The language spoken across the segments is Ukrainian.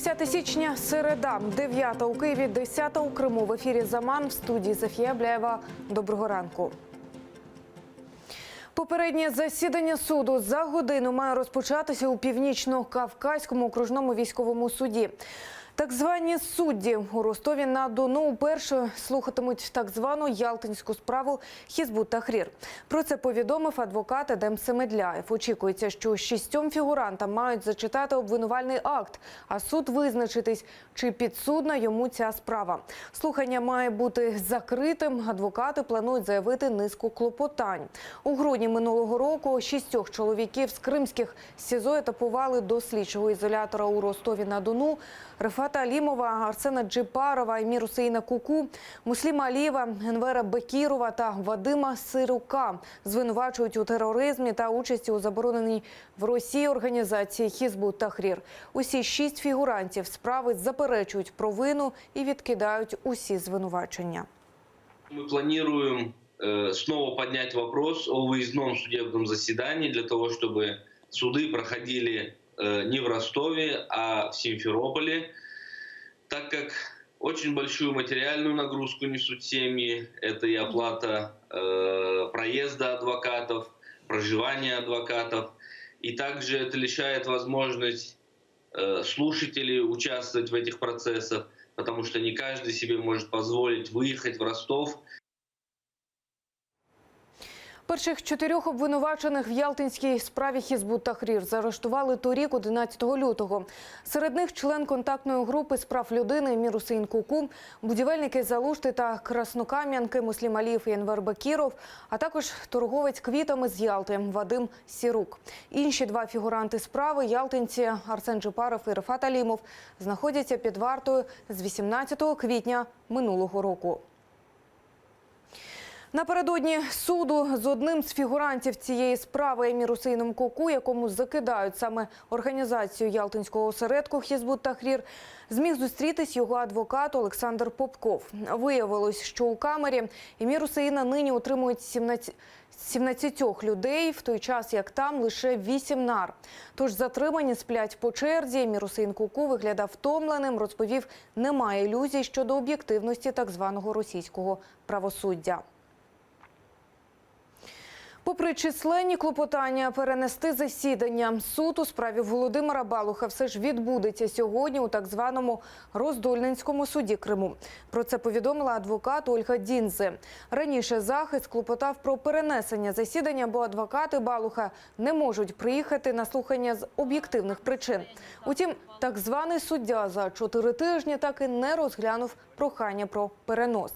10 січня, середа, 9 у Києві, 10 у Криму. В ефірі «Заман», в студії Софія Бляєва. Доброго ранку. Попереднє засідання суду за годину має розпочатися у Північно-Кавказькому окружному військовому суді. Так звані судді у Ростові-на-Дону вперше слухатимуть так звану ялтинську справу Хізбут Тахрір. Про це повідомив адвокат Едем Семедляєв. Очікується, що 6 фігурантам мають зачитати обвинувальний акт, а суд визначитись, чи підсудна йому ця справа. Слухання має бути закритим. Адвокати планують заявити низку клопотань. У грудні минулого року 6 чоловіків з кримських СІЗО етапували до слідчого ізолятора у Ростові-на-Дону. Рефата Алімова, Арсена Джипарова, Емір Усейна Куку, Мусліма Алієва, Енвера Бекірова та Вадима Сирука звинувачують у тероризмі та участі у забороненій в Росії організації Хізбут Тахрір. Усі 6 фігурантів справи заперечують провину і відкидають усі звинувачення. Ми плануємо знову підняти вопрос о виїзному судебному засіданні для того, щоб суди проходили не в Ростове, а в Симферополе, так как очень большую материальную нагрузку несут семьи. Это и оплата проезда адвокатов, проживания адвокатов. И также это лишает возможность слушателей участвовать в этих процессах, потому что не каждый себе может позволить выехать в Ростов. Перших 4 обвинувачених в ялтинській справі Хізбут Тахрір заарештували торік, 11 лютого. Серед них член контактної групи з прав людини Емір Усейн Куку, будівельники Залушти та Краснокам'янки Муслім Алієв і Енвер Бекіров, а також торговець квітами з Ялти Вадим Сірук. Інші 2 фігуранти справи, ялтинці Арсен Джипаров і Рефат Алімов, знаходяться під вартою з 18 квітня минулого року. Напередодні суду з одним з фігурантів цієї справи Емір Усейном Куку, якому закидають саме організацію ялтинського осередку Хізбут Тахрір, зміг зустрітись його адвокат Олександр Попков. Виявилось, що у камері Емір Усейна нині утримують 17 людей, в той час як там лише 8 нар. Тож затримані сплять по черзі. Емір Усейн Куку виглядав втомленим, розповів, немає ілюзій щодо об'єктивності так званого російського правосуддя. Попри численні клопотання перенести засідання, суд у справі Володимира Балуха все ж відбудеться сьогодні у так званому Роздольненському суді Криму. Про це повідомила адвокат Ольга Діндзе. Раніше захист клопотав про перенесення засідання, бо адвокати Балуха не можуть приїхати на слухання з об'єктивних причин. Утім, так званий суддя за 4 тижні так і не розглянув прохання про перенос.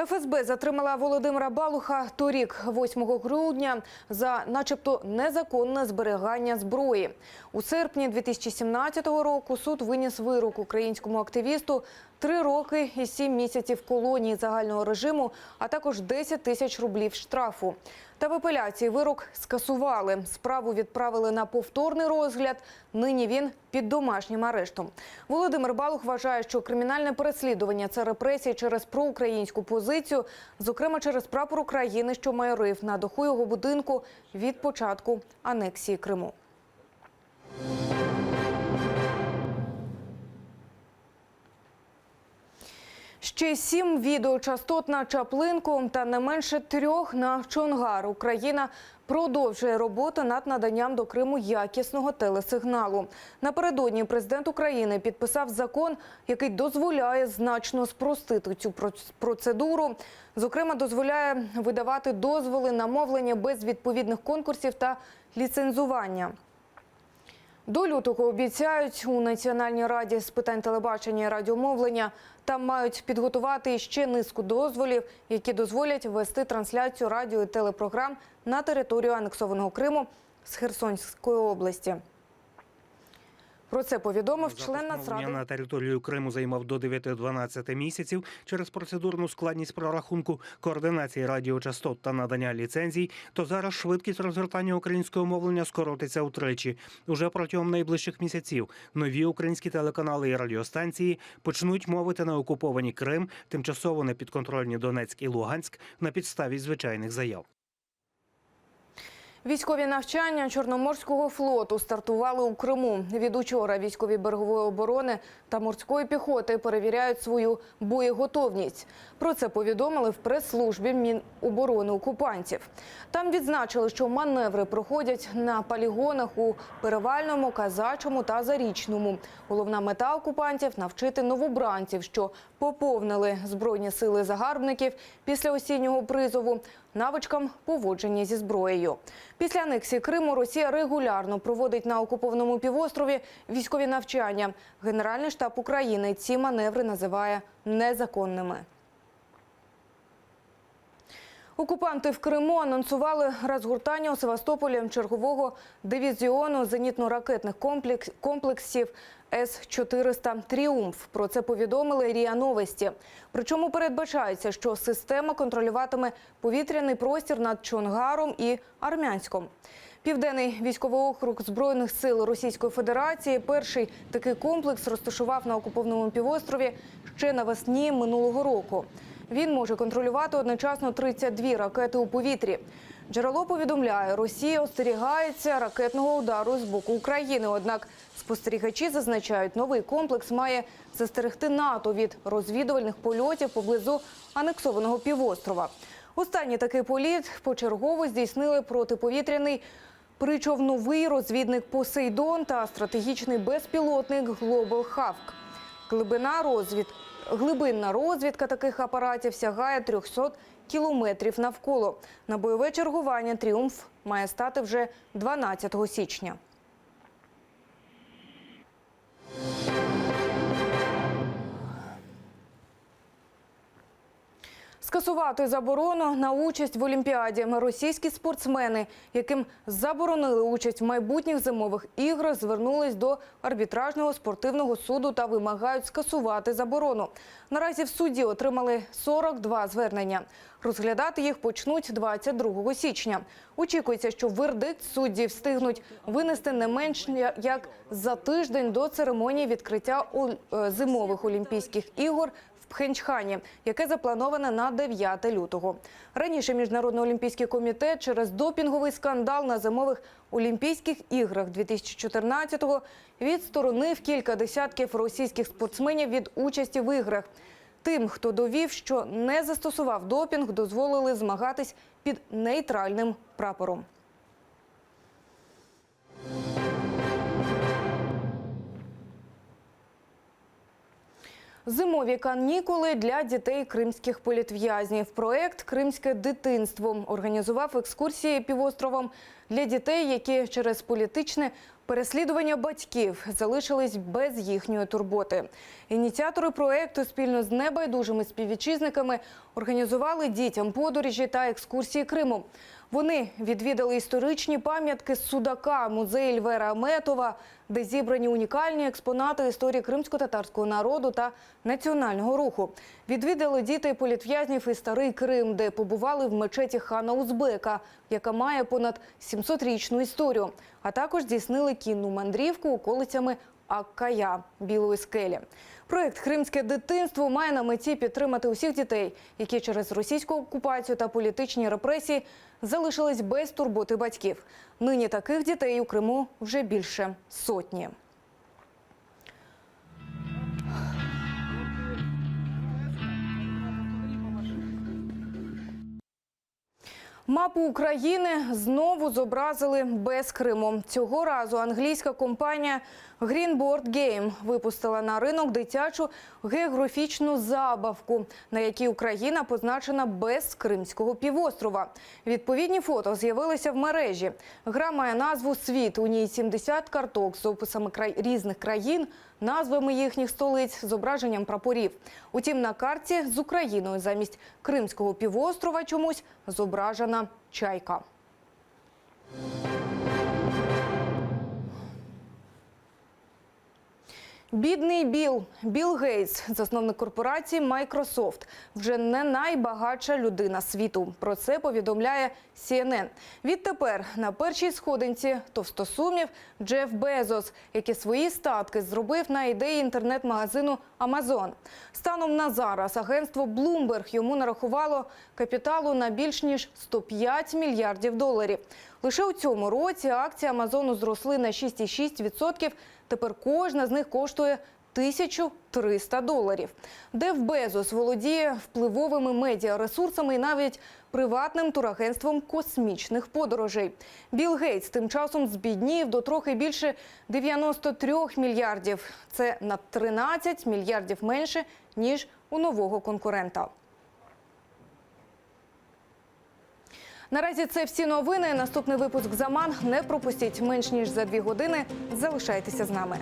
ФСБ затримала Володимира Балуха торік, 8 грудня, за начебто незаконне зберігання зброї. У серпні 2017 року суд виніс вирок українському активісту 3 роки і 7 місяців колонії загального режиму, а також 10 тисяч рублів штрафу. Та в апеляції вирок скасували. Справу відправили на повторний розгляд. Нині він під домашнім арештом. Володимир Балух вважає, що кримінальне переслідування – це репресії через проукраїнську позицію, зокрема через прапор України, що майорив на даху його будинку від початку анексії Криму. Ще 7 відеочастот на Чаплинку та не менше 3 на Чонгар. Україна продовжує роботу над наданням до Криму якісного телесигналу. Напередодні президент України підписав закон, який дозволяє значно спростити цю процедуру. Зокрема, дозволяє видавати дозволи на мовлення без відповідних конкурсів та ліцензування. До лютого обіцяють у Національній раді з питань телебачення і радіомовлення. Там мають підготувати ще низку дозволів, які дозволять вести трансляцію радіо і телепрограм на територію анексованого Криму з Херсонської області. Про це повідомив член Нацради. На територію Криму займав до 9-12 місяців через процедурну складність прорахунку, координації радіочастот та надання ліцензій, то зараз швидкість розгортання українського мовлення скоротиться втричі. Уже протягом найближчих місяців нові українські телеканали і радіостанції почнуть мовити на окуповані Крим, тимчасово непідконтрольні Донецьк і Луганськ на підставі звичайних заяв. Військові навчання Чорноморського флоту стартували у Криму. Від учора військові берегової оборони та морської піхоти перевіряють свою боєготовність. Про це повідомили в прес-службі Міноборони окупантів. Там відзначили, що маневри проходять на полігонах у Перевальному, Казачому та Зарічному. Головна мета окупантів – навчити новобранців, що поповнили Збройні сили загарбників після осіннього призову, навичкам поводження зі зброєю. Після анексії Криму Росія регулярно проводить на окупованому півострові військові навчання. Генеральний штаб України ці маневри називає незаконними. Окупанти в Криму анонсували розгортання у Севастополі чергового дивізіону зенітно-ракетних комплексів С-400 «Тріумф». Про це повідомили РІА Новості. Причому передбачається, що система контролюватиме повітряний простір над Чонгаром і Армянськом. Південний військовий округ Збройних сил Російської Федерації перший такий комплекс розташував на окупованому півострові ще навесні минулого року. Він може контролювати одночасно 32 ракети у повітрі. Джерело повідомляє, Росія остерігається ракетного удару з боку України. Однак спостерігачі зазначають, новий комплекс має застерегти НАТО від розвідувальних польотів поблизу анексованого півострова. Останній такий політ почергово здійснили протиповітряний причовновий розвідник «Посейдон» та стратегічний безпілотник «Глобал Хавк». Глибинна розвідка таких апаратів сягає 300 кілометрів навколо. На бойове чергування «Тріумф» має стати вже 12 січня. Скасувати заборону на участь в Олімпіаді. Російські спортсмени, яким заборонили участь в майбутніх зимових іграх, звернулись до арбітражного спортивного суду та вимагають скасувати заборону. Наразі в суді отримали 42 звернення. Розглядати їх почнуть 22 січня. Очікується, що вердикт судді встигнуть винести не менш як за тиждень до церемонії відкриття зимових Олімпійських ігор в Пхенчхані, яке заплановане на 9 лютого. Раніше Міжнародний олімпійський комітет через допінговий скандал на зимових Олімпійських іграх 2014-го відсторонив кілька десятків російських спортсменів від участі в іграх. Тим, хто довів, що не застосував допінг, дозволили змагатись під нейтральним прапором. Зимові канікули для дітей кримських політв'язнів. Проект «Кримське дитинство» організував екскурсії півостровом для дітей, які через політичне переслідування батьків залишились без їхньої турботи. Ініціатори проекту спільно з небайдужими співвітчизниками організували дітям подорожі та екскурсії Криму. Вони відвідали історичні пам'ятки Судака, музей Львера Аметова, де зібрані унікальні експонати історії кримсько-татарського народу та національного руху. Відвідали діти політв'язнів і Старий Крим, де побували в мечеті хана Узбека, яка має понад 700-річну історію. А також здійснили кінну мандрівку околицями Аккая – Білої скелі. Проєкт «Кримське дитинство» має на меті підтримати усіх дітей, які через російську окупацію та політичні репресії залишились без турботи батьків. Нині таких дітей у Криму вже більше сотні. Мапу України знову зобразили без Криму. Цього разу англійська компанія Green Board Game випустила на ринок дитячу географічну забавку, на якій Україна позначена без Кримського півострова. Відповідні фото з'явилися в мережі. Гра має назву «Світ». У ній 70 карток з описами різних країн, назвами їхніх столиць, зображенням прапорів. Утім, на карті з Україною замість Кримського півострова чомусь зображена чайка. Бідний Білл Гейтс, засновник корпорації Microsoft, вже не найбагатша людина світу. Про це повідомляє CNN. Відтепер на першій сходинці товстосумів Джеф Безос, який свої статки зробив на ідеї інтернет-магазину Amazon. Станом на зараз агентство Bloomberg йому нарахувало капіталу на більш ніж $105 мільярдів. Лише у цьому році акції Амазону зросли на 6,6%. Тепер кожна з них коштує $1300. Джеф Безос володіє впливовими медіаресурсами і навіть приватним турагентством космічних подорожей. Білл Гейтс тим часом збіднів до трохи більше 93 мільярдів. Це на 13 мільярдів менше, ніж у нового конкурента. Наразі це всі новини. Наступний випуск «Заман» не пропустіть менш ніж за 2 години. Залишайтеся з нами.